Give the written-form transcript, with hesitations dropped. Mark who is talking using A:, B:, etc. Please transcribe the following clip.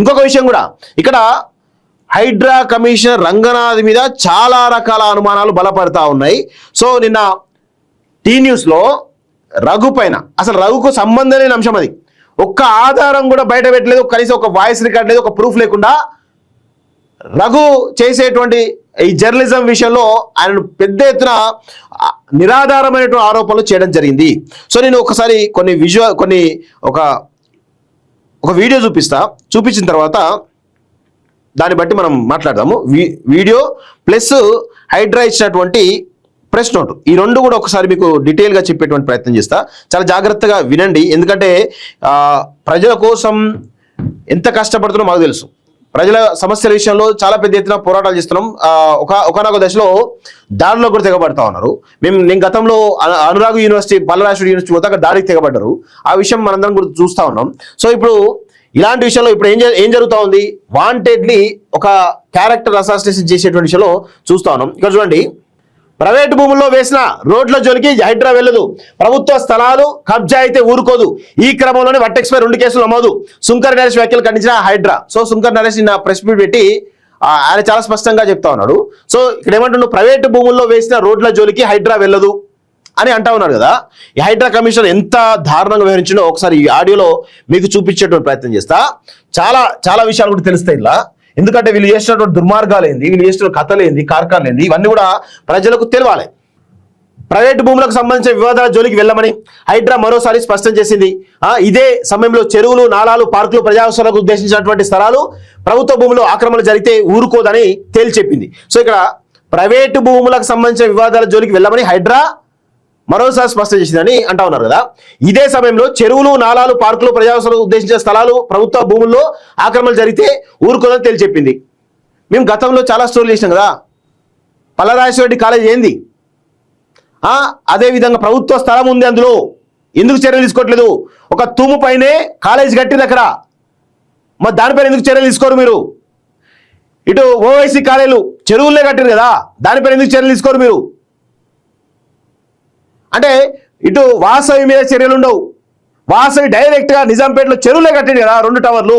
A: ఇంకొక విషయం కూడా ఇక్కడ హైడ్రా కమిషనర్ రంగనాథ్ మీద చాలా రకాల అనుమానాలు బలపడతా ఉన్నాయి. సో నిన్న టీ న్యూస్లో రఘు పైన, అసలు రఘుకు సంబంధం లేని అంశం అది, ఒక్క ఆధారం కూడా బయట పెట్టలేదు, కనీసం ఒక వాయిస్ రికార్డ్ లేదు, ఒక ప్రూఫ్ లేకుండా రఘు చేసేటువంటి ఈ జర్నలిజం విషయంలో ఆయన పెద్ద ఎత్తున నిరాధారమైనటువంటి ఆరోపణలు చేయడం జరిగింది. సో నేను ఒకసారి ఒక వీడియో చూపించిన తర్వాత దాన్ని బట్టి మనం మాట్లాడదాము. వీడియో ప్లస్ హైడ్రా ఇచ్చినటువంటి ప్రెస్ నోట్, ఈ రెండు కూడా ఒకసారి మీకు డీటెయిల్గా చెప్పేటువంటి ప్రయత్నం చేస్తా. చాలా జాగ్రత్తగా వినండి, ఎందుకంటే ప్రజల కోసం ఎంత కష్టపడుతున్నా మాకు తెలుసు. ప్రజల సమస్యల విషయంలో చాలా పెద్ద ఎత్తున పోరాటాలు చేస్తున్నాం. ఒకనొక దశలో దారిలో కూడా తెగబడతా ఉన్నారు. నేను గతంలో అనురాగ్ యూనివర్సిటీ, పల్లరాజు యూనివర్సిటీ పోతే అక్కడ దారికి తెగబడ్డారు. ఆ విషయం మనందరం కూడా చూస్తూ ఉన్నాం. సో ఇప్పుడు ఇలాంటి విషయంలో ఇప్పుడు ఏం జరుగుతూ ఉంది, వాంటెడ్లీ ఒక క్యారెక్టర్ అసాసినేషన్ చేసేటువంటి విషయంలో చూస్తూ ఉన్నాం. ఇక్కడ చూడండి, ప్రైవేటు భూముల్లో వేసిన రోడ్ల జోలికి హైడ్రా వెళ్ళదు, ప్రభుత్వ స్థలాలు కబ్జా అయితే ఊరుకోదు, ఈ క్రమంలోనే వర్టెక్స్ పై 2 కేసులు నమోదు, సుంకర నరేష్ వ్యాఖ్యలు ఖండించిన హైడ్రా. సో సుంకర నరేష్ నిన్న ప్రెస్ మీట్ పెట్టి ఆయన చాలా స్పష్టంగా చెప్తా ఉన్నాడు. సో ఇక్కడ ఏమంటున్నాడు, ప్రైవేటు భూముల్లో వేసిన రోడ్ల జోలికి హైడ్రా వెళ్ళదు అని అంటా ఉన్నాడు కదా. ఈ హైడ్రా కమిషనర్ ఎంత దారుణంగా వివరించిందో ఒకసారి ఈ ఆడియోలో మీకు చూపించేటువంటి ప్రయత్నం చేస్తా. చాలా చాలా విషయాలు కూడా తెలుస్తాయి ఇలా, ఎందుకంటే వీళ్ళు చేసినటువంటి దుర్మార్గాలు ఏంది, వీళ్ళు చేసిన కథలు ఏంది, కార్ఖానాలు ఏంది, ఇవన్నీ కూడా ప్రజలకు తెలియాలి. ప్రైవేటు భూములకు సంబంధించిన వివాదాల జోలికి వెళ్ళమని హైడ్రా మరోసారి స్పష్టం చేసింది. ఇదే సమయంలో చెరువులు, నాలాలు, పార్కులు, ప్రజావసరాలకు ఉద్దేశించినటువంటి స్థలాలు ప్రభుత్వ భూములు ఆక్రమణ జరిగితే ఊరుకోదని తేల్చెప్పింది. సో ఇక్కడ ప్రైవేటు భూములకు సంబంధించిన వివాదాల జోలికి వెళ్ళమని హైడ్రా మరోసారి స్పష్టం చేసిందని అంటా ఉన్నారు కదా. ఇదే సమయంలో చెరువులు, నాలాలు, పార్కులు, ప్రజావసరాలకు ఉద్దేశించిన స్థలాలు ప్రభుత్వ భూముల్లో ఆక్రమణ జరిగితే ఊరుకోదని తేల్చెప్పింది. మేము గతంలో చాలా స్టోరీలు చేసినాం కదా. పల్లరాజేశ్వరరెడ్డి కాలేజ్ ఏంది, అదేవిధంగా ప్రభుత్వ స్థలం ఉంది, అందులో ఎందుకు చర్యలు తీసుకోవట్లేదు? ఒక తూము పైనే కాలేజ్ కట్టింది అక్కడ, మరి దానిపైన ఎందుకు చర్యలు తీసుకోరు మీరు? ఇటు ఓవైసీ కాలేజీలు చెరువులే కట్టారు కదా, దానిపైన ఎందుకు చర్యలు తీసుకోరు మీరు? అంటే ఇటు వాసవి మీద చర్యలు ఉండవు, వాసవి డైరెక్ట్గా నిజాంపేటలో చెరువులే కట్టింది కదా 2 టవర్లు.